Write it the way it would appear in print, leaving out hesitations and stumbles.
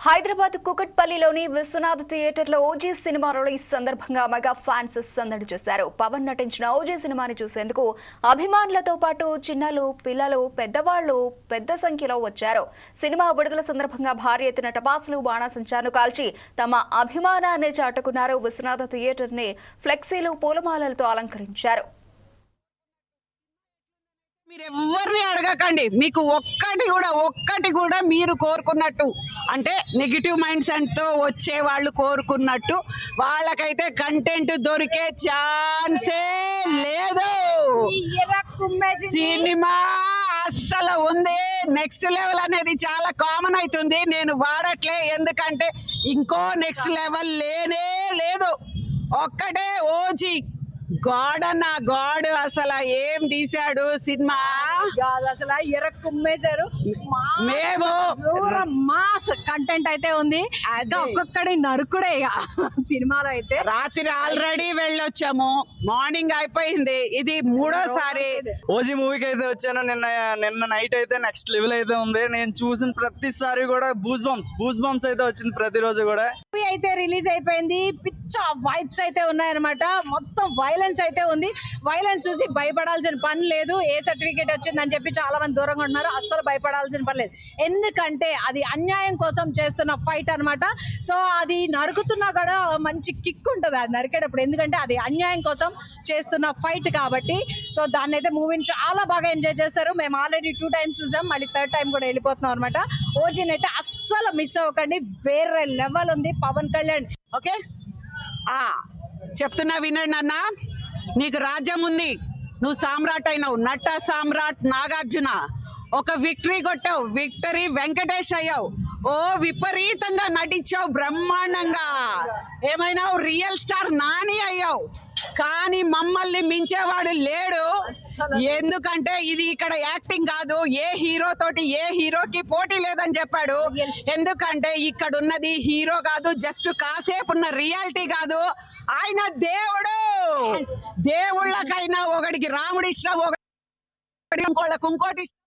హైదరాబాద్ కుకట్పల్లిలోని విశ్వనాథ్ థియేటర్లో OG cinema release సందర్భంగా mega fans సందడి చేశారు. పవన్ నటించిన ఓజీ సినిమాని చూసేందుకు అభిమానులతో పాటు చిన్నలు, పిల్లలు, పెద్దవాళ్లు పెద్ద సంఖ్యలో వచ్చారు. సినిమా విడుదల సందర్భంగా భారీ ఎత్తున టపాసులు, బాణాసంచాను కాల్చి తమ అభిమానాన్ని చాటుకున్నారు. విశ్వనాథ్ థియేటర్ని ఫ్లెక్సీలు, పూలమాలలతో అలంకరించారు. మీరు ఎవరిని అడగకండి, మీకు ఒక్కటి కూడా మీరు కోరుకున్నట్టు అంటే నెగిటివ్ మైండ్ సెట్ తో వచ్చే వాళ్ళు కోరుకున్నట్టు వాళ్ళకైతే కంటెంట్ దొరికే ఛాన్సే లేదు. సినిమా అస్సలు ఉంది, నెక్స్ట్ లెవెల్ అనేది చాలా కామన్ అవుతుంది. నేను వాడట్లే, ఎందుకంటే ఇంకో నెక్స్ట్ లెవెల్ లేనే లేదు. ఒక్కటే ఓజీ గాడ్ అన్న గాడ్. అసలు ఏం తీశాడు సినిమా, అసలు ఎరక్కుమ్మేశారు. మేము మాస్ కంటెంట్ అయితే ఉంది. ఒక్కొక్కడి నరుకుడే సినిమాలో అయితే. రాత్రి ఆల్రెడీ వెళ్ళొచ్చాము, మార్నింగ్ అయిపోయింది, ఇది మూడోసారి. ఓజీ మూవీకి అయితే వచ్చాను. నిన్న నైట్ అయితే నెక్స్ట్ లెవెల్ అయితే ఉంది. నేను చూసిన ప్రతిసారి కూడా బూస్ బంప్స్ అయితే వచ్చింది ప్రతిరోజు కూడా. మూవీ అయితే రిలీజ్ అయిపోయింది, పిచ్చ వైబ్స్ అయితే ఉన్నాయన్నమాట. మొత్తం వైలెన్స్ అయితే ఉంది. వైలెన్స్ చూసి భయపడాల్సిన పని లేదు. ఏ సర్టిఫికేట్ వచ్చిందని చెప్పి చాలా మంది దూరంగా ఉన్నారు. అస్సలు భయపడాల్సిన పని లేదు, ఎందుకంటే అది అన్యాయం కోసం చేస్తున్న ఫైట్ అన్నమాట. సో అది నరుకుతున్నా కూడా మంచి కిక్ ఉంటుంది అది నరికేటప్పుడు, ఎందుకంటే అది అన్యాయం కోసం చేస్తున్న ఫైట్ కాబట్టి. సో దాన్ని అయితే మూవీని చాలా బాగా ఎంజాయ్ చేస్తారు. మేము ఆల్రెడీ 2 times చూసాం, మళ్ళీ 3rd time కూడా వెళ్ళిపోతున్నాం అనమాట. ఓజీని అయితే అస్సలు మిస్ అవ్వకండి, వేరే లెవెల్ ఉంది. పవన్ కళ్యాణ్ ఓకే చెప్తున్నా వినండి అన్న, నీకు రాజ్యం ఉంది, నువ్వు సామ్రాట్ అయినావు, నట సామ్రాట్ నాగార్జున. ఒక విక్టరీ కొట్టావు, విక్టరీ వెంకటేష్ అయ్యావు. ఓ విపరీతంగా నటించావు, బ్రహ్మాండంగా ఏమైనావు, రియల్ స్టార్ నాని అయ్యావు. కానీ మమ్మల్ని మించేవాడు లేడు, ఎందుకంటే ఇది ఇక్కడ యాక్టింగ్ కాదు, ఏ హీరో తోటి ఏ హీరోకి పోటీ లేదని చెప్పాడు. ఎందుకంటే ఇక్కడ ఉన్నది హీరో కాదు, జస్ట్ కాసేపు ఉన్న రియాలిటీ కాదు, ఆయన దేవుడు. దేవుళ్ళకైనా ఒకడికి రాముడు ఇష్టం, ఒకటి ఇంకోళ్ళకి ఇంకోటి ఇష్టం.